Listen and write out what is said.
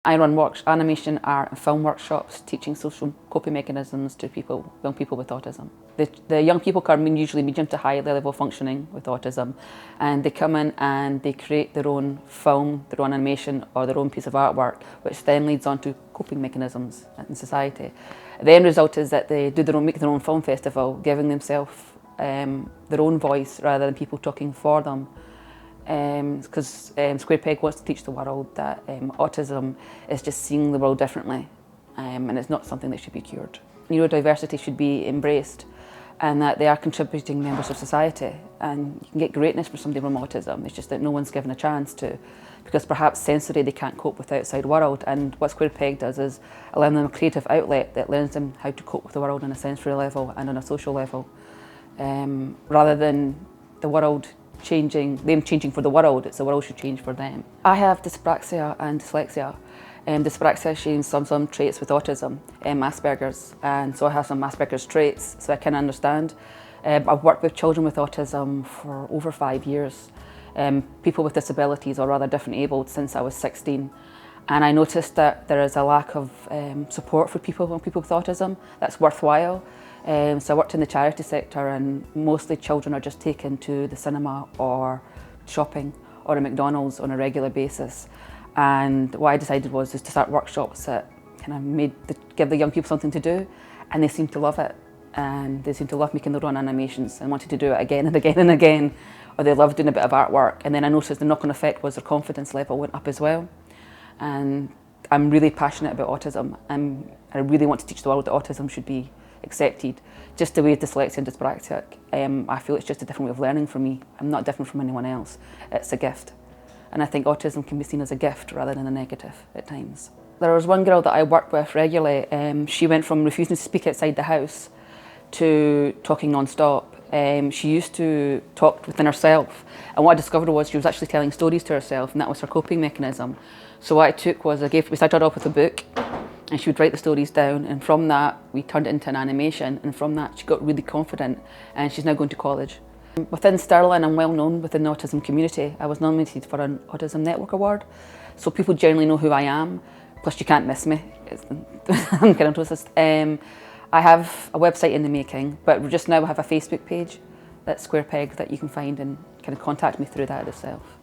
I run animation, art and film workshops teaching social coping mechanisms to young people with autism. The young people come in usually medium to high level functioning with autism, and they come in and they create their own film, their own animation or their own piece of artwork, which then leads on to coping mechanisms in society. The end result is that they make their own film festival, giving themselves their own voice rather than people talking for them. Because Square Peg wants to teach the world that autism is just seeing the world differently, and it's not something that should be cured. Neurodiversity should be embraced, and that they are contributing members of society, and you can get greatness from somebody with autism. It's just that no one's given a chance to, because perhaps sensory they can't cope with the outside world, and what Square Peg does is allow them a creative outlet that learns them how to cope with the world on a sensory level and on a social level, rather than the world changing for the world. It's the world should change for them. I have dyspraxia and dyslexia. Dyspraxia shares some traits with autism, Asperger's, and so I have some Asperger's traits, so I can understand. I've worked with children with autism for over 5 years, people with disabilities or rather differently abled since I was 16, and I noticed that there is a lack of support for people with autism that's worthwhile. So I worked in the charity sector, and mostly children are just taken to the cinema or shopping or a McDonald's on a regular basis. And what I decided was to start workshops that kind of give the young people something to do, and they seem to love it. And they seem to love making their own animations and wanted to do it again and again and again, or they love doing a bit of artwork. And then I noticed the knock-on effect was their confidence level went up as well. And I'm really passionate about autism, and I really want to teach the world that autism should be accepted, just the way dyslexia and dyspraxic. I feel it's just a different way of learning for me. I'm not different from anyone else. It's a gift. And I think autism can be seen as a gift rather than a negative at times. There was one girl that I worked with regularly. She went from refusing to speak outside the house to talking non-stop. She used to talk within herself, and what I discovered was she was actually telling stories to herself, and that was her coping mechanism. So what I took was we started off with a book, and she would write the stories down, and from that we turned it into an animation, and from that she got really confident, and she's now going to college. Within Stirling, I'm well known within the autism community. I was nominated for an Autism Network Award, so people generally know who I am, plus you can't miss me. I'm kind of closest. I have a website in the making, but just now I have a Facebook page that's Square Peg that you can find and kind of contact me through that itself.